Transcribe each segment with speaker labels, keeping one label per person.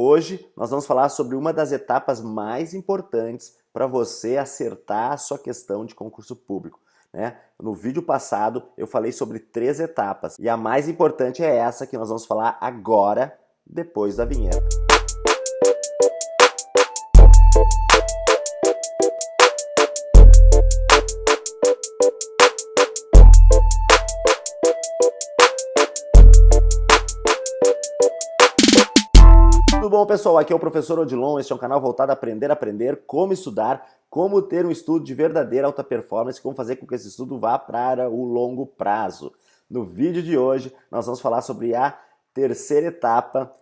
Speaker 1: Hoje nós vamos falar sobre uma das etapas mais importantes para você acertar a sua questão de concurso público, né? No vídeo passado eu falei sobre 3 etapas e a mais importante é essa que nós vamos falar agora, depois da vinheta. Tudo bom, pessoal? Aqui é o professor Odilon, este é um canal voltado a aprender como estudar, como ter um estudo de verdadeira alta performance, como fazer com que esse estudo vá para o longo prazo. No vídeo de hoje, nós vamos falar sobre a terceira etapa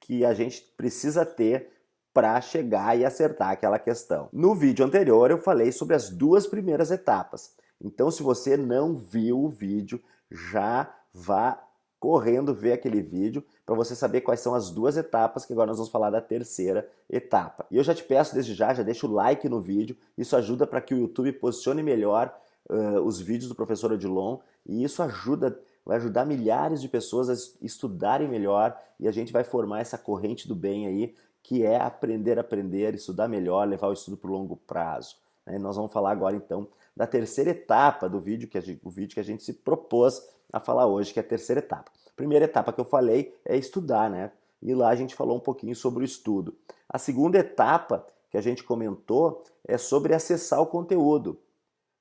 Speaker 1: que a gente precisa ter para chegar e acertar aquela questão. No vídeo anterior, eu falei sobre as 2 primeiras etapas. Então, se você não viu o vídeo, já vá correndo ver aquele vídeo para você saber quais são as 2 etapas, que agora nós vamos falar da terceira etapa. E eu já te peço desde já deixa o like no vídeo, isso ajuda para que o YouTube posicione melhor os vídeos do professor Odilon, e isso vai ajudar milhares de pessoas a estudarem melhor, e a gente vai formar essa corrente do bem aí, que é aprender, estudar melhor, levar o estudo para o longo prazo. Né? Nós vamos falar agora então da terceira etapa do vídeo, o vídeo que a gente se propôs a falar hoje, que é a terceira etapa. A primeira etapa que eu falei é estudar, né? E lá a gente falou um pouquinho sobre o estudo. A segunda etapa que a gente comentou é sobre acessar o conteúdo,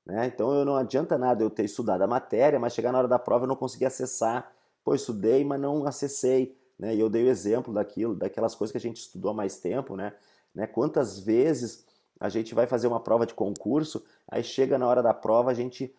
Speaker 1: né? Então não adianta nada eu ter estudado a matéria, mas chegar na hora da prova eu não consegui acessar. Pô, estudei, mas não acessei, né? E eu dei o exemplo daquelas coisas que a gente estudou há mais tempo, né? Quantas vezes a gente vai fazer uma prova de concurso, aí chega na hora da prova a gente...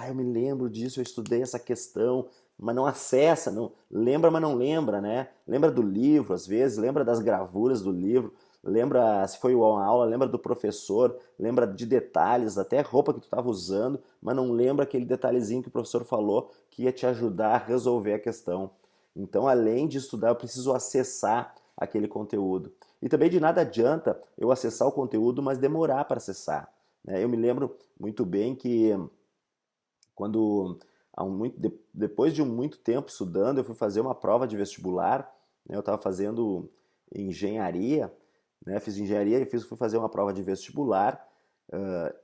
Speaker 1: eu me lembro disso, eu estudei essa questão, mas não acessa, não lembra, mas não lembra, né? Lembra do livro, às vezes, lembra das gravuras do livro, lembra se foi uma aula, lembra do professor, lembra de detalhes, até roupa que tu estava usando, mas não lembra aquele detalhezinho que o professor falou que ia te ajudar a resolver a questão. Então, além de estudar, eu preciso acessar aquele conteúdo. E também de nada adianta eu acessar o conteúdo, mas demorar para acessar, né? Eu me lembro muito bem que quando, depois de muito tempo estudando, eu fui fazer uma prova de vestibular, né? Eu estava fazendo engenharia, né? Fiz engenharia e fui fazer uma prova de vestibular,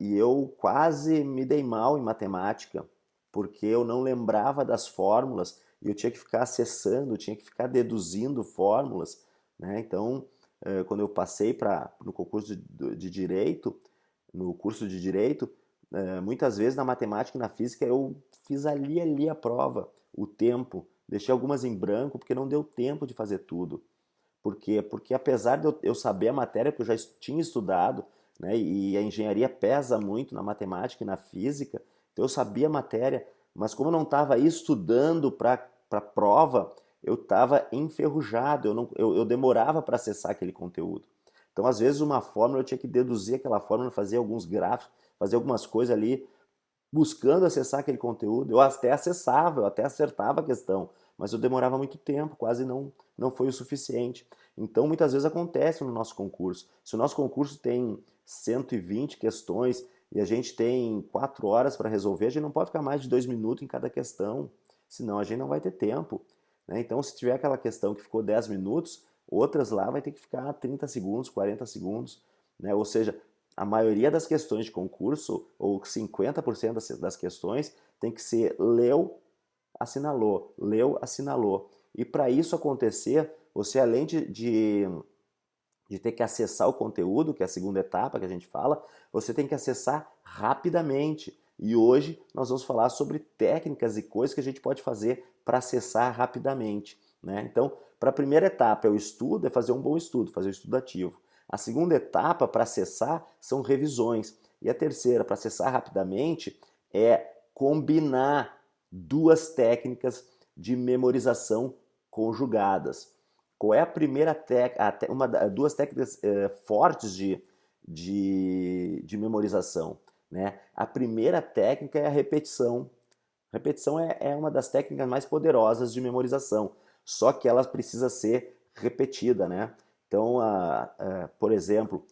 Speaker 1: e eu quase me dei mal em matemática, porque eu não lembrava das fórmulas e eu tinha que ficar acessando, tinha que ficar deduzindo fórmulas, né? Então, quando eu passei no concurso de Direito, no curso de Direito, muitas vezes na matemática e na física eu fiz ali a prova, o tempo, deixei algumas em branco porque não deu tempo de fazer tudo. Por quê? Porque apesar de eu saber a matéria, porque eu já tinha estudado, né, e a engenharia pesa muito na matemática e na física, então eu sabia a matéria, mas como eu não estava estudando para a prova, eu estava enferrujado, eu demorava para acessar aquele conteúdo. Então, às vezes, uma fórmula eu tinha que deduzir aquela fórmula, fazer alguns gráficos, fazer algumas coisas ali, buscando acessar aquele conteúdo. Eu até acessava, eu até acertava a questão, mas eu demorava muito tempo, quase não foi o suficiente. Então, muitas vezes acontece no nosso concurso. Se o nosso concurso tem 120 questões e a gente tem 4 horas para resolver, a gente não pode ficar mais de 2 minutos em cada questão, senão a gente não vai ter tempo, né? Então, se tiver aquela questão que ficou 10 minutos, outras lá vai ter que ficar 30 segundos, 40 segundos, né? Ou seja, a maioria das questões de concurso, ou 50% das questões, tem que ser leu, assinalou. E para isso acontecer, você além de ter que acessar o conteúdo, que é a segunda etapa que a gente fala, você tem que acessar rapidamente. E hoje nós vamos falar sobre técnicas e coisas que a gente pode fazer para acessar rapidamente, né? Então, para a primeira etapa, o estudo é fazer um bom estudo, fazer o estudo ativo. A segunda etapa para acessar são revisões. E a terceira, para acessar rapidamente, é combinar 2 técnicas de memorização conjugadas. Qual é a primeira técnica, 2 técnicas fortes de memorização, né? A primeira técnica é a repetição. Repetição é uma das técnicas mais poderosas de memorização, só que ela precisa ser repetida, né? Então, por exemplo,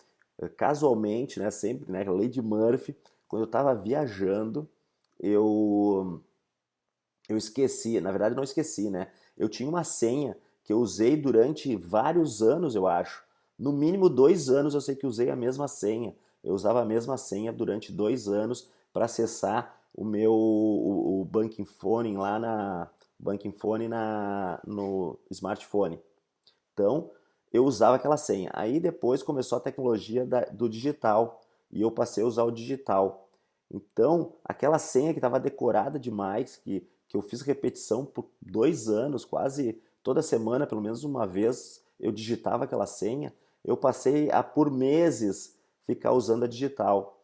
Speaker 1: casualmente, né, sempre, né, a lei de Murphy, quando eu estava viajando, eu esqueci, na verdade não esqueci, né? Eu tinha uma senha que eu usei durante vários anos, eu acho. No mínimo 2 anos eu sei que usei a mesma senha. Eu usava a mesma senha durante 2 anos para acessar o Banking Phone lá no smartphone. Então, eu usava aquela senha. Aí depois começou a tecnologia do digital e eu passei a usar o digital. Então, aquela senha que estava decorada demais, que eu fiz repetição por 2 anos, quase toda semana, pelo menos uma vez, eu digitava aquela senha, eu passei a, por meses, ficar usando a digital.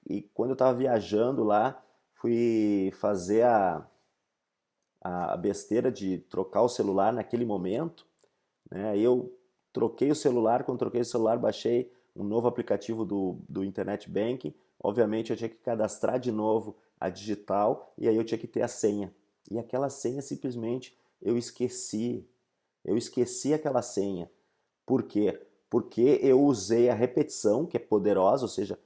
Speaker 1: E quando eu estava viajando lá, fui fazer a besteira de trocar o celular naquele momento, né? Aí eu troquei o celular, quando troquei o celular, baixei um novo aplicativo do Internet Banking. Obviamente eu tinha que cadastrar de novo a digital e aí eu tinha que ter a senha. E aquela senha simplesmente eu esqueci. Eu esqueci aquela senha. Por quê? Porque eu usei a repetição, que é poderosa, ou seja,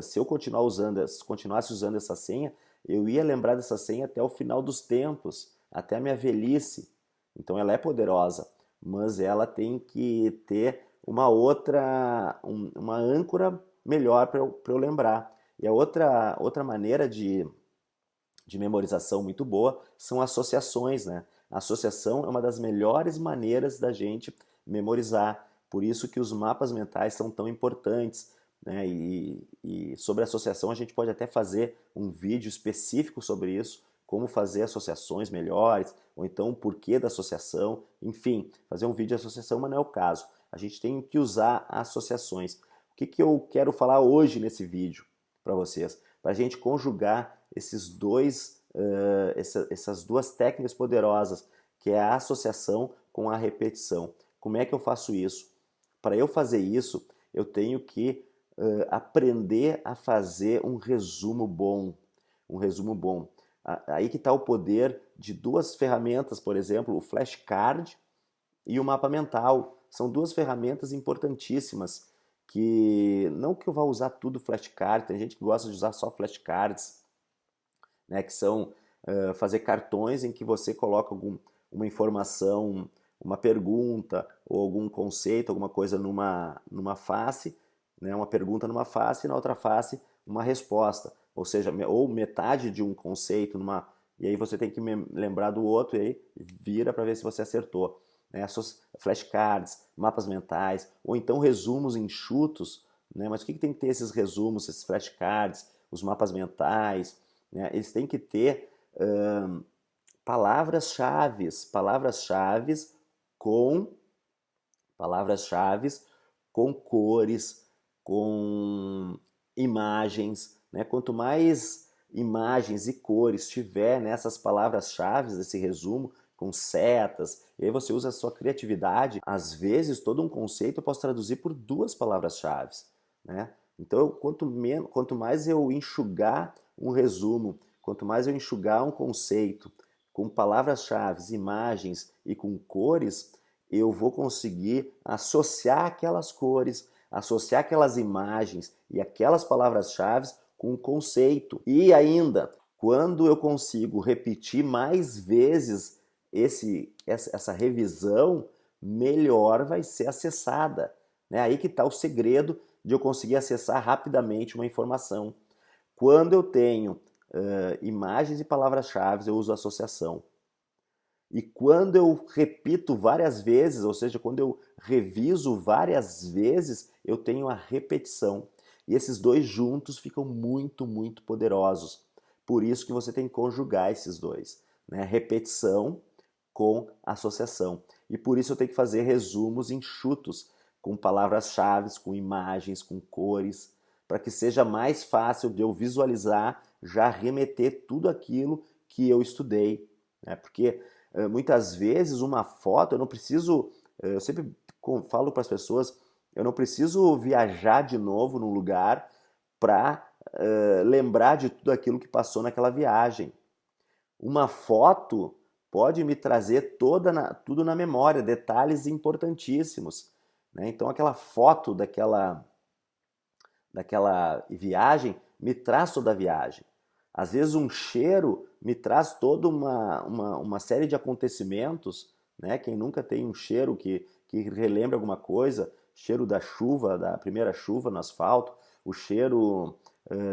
Speaker 1: se eu continuasse usando essa senha, eu ia lembrar dessa senha até o final dos tempos, até a minha velhice. Então ela é poderosa, mas ela tem que ter uma âncora melhor para eu lembrar. E a outra maneira de memorização muito boa são associações, né? A associação é uma das melhores maneiras da gente memorizar. Por isso que os mapas mentais são tão importantes, né? E sobre associação a gente pode até fazer um vídeo específico sobre isso, como fazer associações melhores, ou então o porquê da associação, enfim, fazer um vídeo de associação, mas não é o caso. A gente tem que usar associações. O que eu quero falar hoje nesse vídeo para vocês? Para a gente conjugar essas duas técnicas poderosas, que é a associação com a repetição. Como é que eu faço isso? Para eu fazer isso, eu tenho que aprender a fazer um resumo bom. Um resumo bom. Aí que está o poder de duas ferramentas, por exemplo, o flashcard e o mapa mental. São duas ferramentas importantíssimas que não que eu vá usar tudo flashcard, tem gente que gosta de usar só flashcards, né, que são fazer cartões em que você coloca uma informação, uma pergunta ou algum conceito, alguma coisa numa face, né, uma pergunta numa face e na outra face uma resposta. Ou seja, ou metade de um conceito e aí você tem que lembrar do outro e aí vira para ver se você acertou. Né? Flashcards, mapas mentais, ou então resumos enxutos, né? Mas o que tem que ter esses resumos, esses flashcards, os mapas mentais, né? Eles têm que ter palavras-chave com palavras-chave com cores, com imagens, né? Quanto mais imagens e cores tiver nessas palavras-chave desse resumo, com setas, e aí você usa a sua criatividade. Às vezes, todo um conceito eu posso traduzir por duas palavras-chave, né? Então, quanto mais eu enxugar um resumo, quanto mais eu enxugar um conceito com palavras-chave, imagens e com cores, eu vou conseguir associar aquelas cores, associar aquelas imagens e aquelas palavras-chave com o conceito. E ainda, quando eu consigo repetir mais vezes essa revisão, melhor vai ser acessada. Né? Aí que está o segredo de eu conseguir acessar rapidamente uma informação. Quando eu tenho imagens e palavras-chave, eu uso associação. E quando eu repito várias vezes, ou seja, quando eu reviso várias vezes, eu tenho a repetição. E esses dois juntos ficam muito, muito poderosos. Por isso que você tem que conjugar esses dois, né? Repetição com associação. E por isso eu tenho que fazer resumos enxutos, com palavras-chave, com imagens, com cores, para que seja mais fácil de eu visualizar, já remeter tudo aquilo que eu estudei. Né? Porque muitas vezes uma foto, eu sempre falo para as pessoas, eu não preciso viajar de novo num lugar para lembrar de tudo aquilo que passou naquela viagem. Uma foto pode me trazer tudo na memória, detalhes importantíssimos. Né? Então aquela foto daquela viagem me traz toda a viagem. Às vezes um cheiro me traz toda uma série de acontecimentos, né? Quem nunca tem um cheiro que relembra alguma coisa, cheiro da chuva, da primeira chuva no asfalto, o cheiro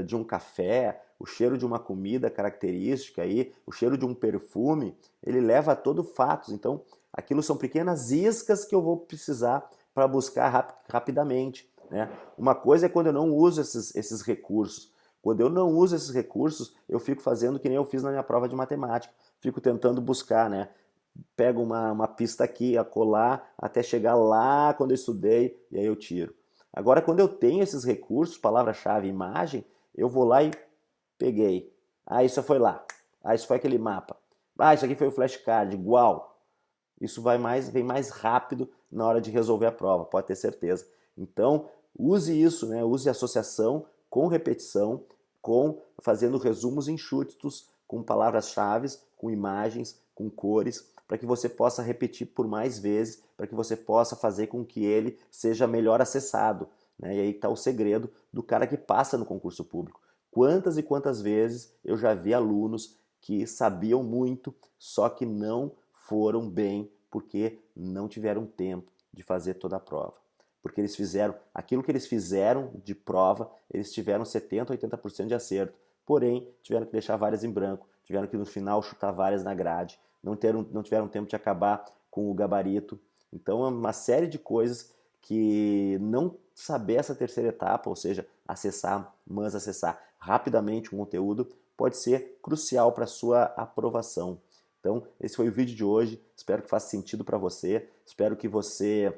Speaker 1: de um café, o cheiro de uma comida característica aí, o cheiro de um perfume, ele leva a todo fatos. Então, aquilo são pequenas iscas que eu vou precisar para buscar rapidamente, né? Uma coisa é quando eu não uso esses recursos. Quando eu não uso esses recursos, eu fico fazendo que nem eu fiz na minha prova de matemática. Fico tentando buscar, né? Pego uma pista aqui, acolá, até chegar lá quando eu estudei, e aí eu tiro. Agora, quando eu tenho esses recursos, palavra-chave, imagem, eu vou lá e peguei. Ah, isso foi lá. Ah, isso foi aquele mapa. Ah, isso aqui foi o flashcard, igual. Isso vem mais rápido na hora de resolver a prova, pode ter certeza. Então, use isso, né? Use associação com repetição, fazendo resumos enxutos, com palavras-chave, com imagens, com cores, para que você possa repetir por mais vezes, para que você possa fazer com que ele seja melhor acessado, né? E aí está o segredo do cara que passa no concurso público. Quantas e quantas vezes eu já vi alunos que sabiam muito, só que não foram bem porque não tiveram tempo de fazer toda a prova. Porque eles fizeram aquilo que eles fizeram de prova, eles tiveram 70%, 80% de acerto. Porém, tiveram que deixar várias em branco, tiveram que no final chutar várias na grade, não tiveram tempo de acabar com o gabarito. Então é uma série de coisas que não saber essa terceira etapa, ou seja, acessar rapidamente um conteúdo, pode ser crucial para a sua aprovação. Então, esse foi o vídeo de hoje, espero que faça sentido para você, espero que você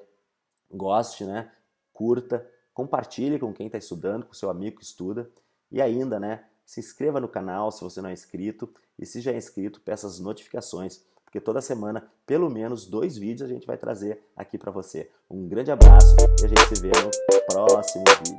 Speaker 1: goste, né? Curta, compartilhe com quem está estudando, com seu amigo que estuda, e ainda, né? Se inscreva no canal se você não é inscrito, e se já é inscrito, peça as notificações, porque toda semana, pelo menos 2 vídeos a gente vai trazer aqui para você. Um grande abraço e a gente se vê no próximo vídeo.